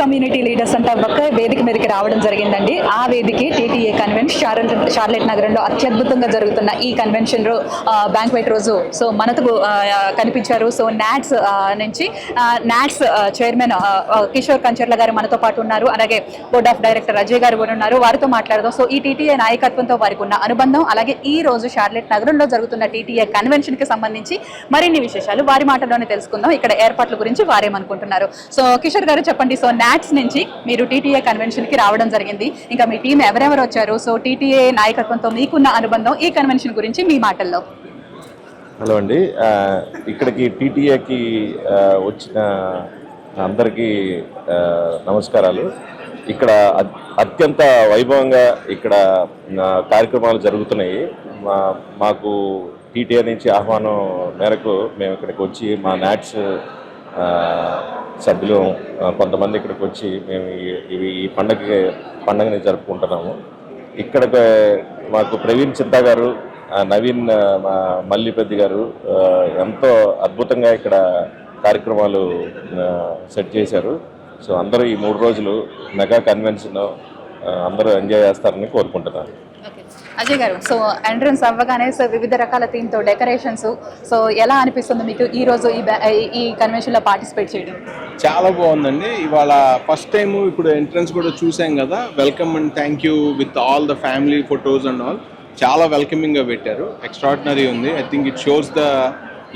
Community leaders అంతా ఒక వేదిక మీదకి రావడం జరిగిందండి. ఆ వేదిక టీటీఏ కన్వెన్షన్ షార్లెట్ నగరంలో అత్యద్భుతంగా జరుగుతున్న ఈ కన్వెన్షన్ బ్యాంక్వెట్ రోజు సో మనకు కనిపించారు. సో నాట్స్ చైర్మన్ కిషోర్ కంచర్ల గారు మనతో పాటు ఉన్నారు. అలాగే బోర్డ్ ఆఫ్ డైరెక్టర్ అజయ్ గారు కూడా ఉన్నారు. వారితో మాట్లాడదాం. సో ఈ టీటీఏ నాయకత్వంతో వారికి ఉన్న అనుబంధం, అలాగే ఈ రోజు షార్లెట్ నగరంలో జరుగుతున్న టీటీఏ కన్వెన్షన్ కి సంబంధించి మరిన్ని విశేషాలు వారి మాటల్లోనే తెలుసుకుందాం. ఇక్కడ ఏర్పాట్ల గురించి వారేమనుకుంటున్నారు. సో కిషోర్ గారు చెప్పండి. సో నాట్స్ నుంచి మీరు టీటీఏ కన్వెన్షన్ కి రావడం జరిగింది. ఇంకా మీ టీం ఎవరెవరు వచ్చారు? సో టీటీఏ నాయకత్వంతో మీకున్న అనుబంధం, ఈ కన్వెన్షన్ గురించి మీ మాటల్లో. హలో అండి, ఇక్కడికి టీటీఏకి వచ్చిన అందరికీ నమస్కారాలు. ఇక్కడ అత్యంత వైభవంగా ఇక్కడ కార్యక్రమాలు జరుగుతున్నాయి. మాకు టీటీఏ నుంచి ఆహ్వానం మేరకు మేము ఇక్కడికి వచ్చి మా నాట్స్ సభ్యులు కొంతమంది ఇక్కడికి వచ్చి మేము ఈ పండగని జరుపుకుంటున్నాము. ఇక్కడ మాకు ప్రవీణ్ చింతా గారు, నవీన్ మల్లిపెద్ది గారు ఎంతో అద్భుతంగా ఇక్కడ కార్యక్రమాలు సెట్ చేశారు. సో అందరూ ఈ 3 రోజులు మెగా కన్వెన్షన్ అందరూ ఎంజాయ్ చేస్తారని కోరుకుంటున్నాను. అజయ్ గారు, సో ఎంట్రన్స్ అవ్వగానే సో వివిధ రకాల థీమ్తో డెకరేషన్స్, సో ఎలా అనిపిస్తుంది మీకు ఈ రోజు ఈ కన్వెన్షన్లో పార్టిసిపేట్ చేయడం? చాలా బాగుందండి. ఇవాళ ఫస్ట్ టైం ఇప్పుడు ఎంట్రన్స్ కూడా చూసాం కదా. Welcome and thank you with all the family photos and all. చాలా వెల్కమింగ్గా పెట్టారు. ఎక్స్ట్రాడినరీ ఉంది. I think it shows the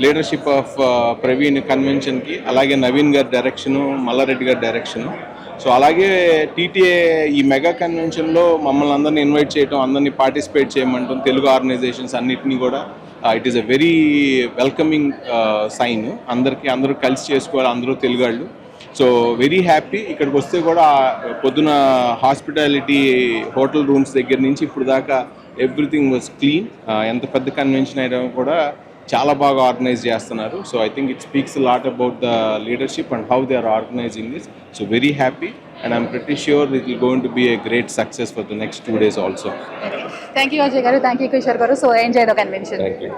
leadership of Praveen కన్వెన్షన్కి, అలాగే నవీన్ గారి డైరెక్షను, మల్లారెడ్డి గారి డైరెక్షను. సో అలాగే టీటీఏ ఈ మెగా కన్వెన్షన్లో మమ్మల్ని అందరినీ ఇన్వైట్ చేయడం, అందరినీ పార్టిసిపేట్ చేయమంటాం, తెలుగు ఆర్గనైజేషన్స్ అన్నిటినీ కూడా it is a very welcoming sign. అందరూ కలిసి చేసుకోవాలి, అందరూ తెలుగాళ్ళు. So very happy. ఇక్కడికి వస్తే కూడా పొద్దున హాస్పిటాలిటీ హోటల్ రూమ్స్ దగ్గర నుంచి ఇప్పుడు దాకా ఎవ్రీథింగ్ వాజ్ క్లీన్. ఎంత పెద్ద కన్వెన్షన్ అయినా కూడా చాలా బాగా ఆర్గనైజ్ చేస్తున్నారు. So I think it speaks lot about the leadership and how they are organizing this. So very happy and I'm pretty sure it will going to be a great success for the next 2 days also. Thank you Ajay garu, thank you Kishore garu. So enjoy the convention. Thank you.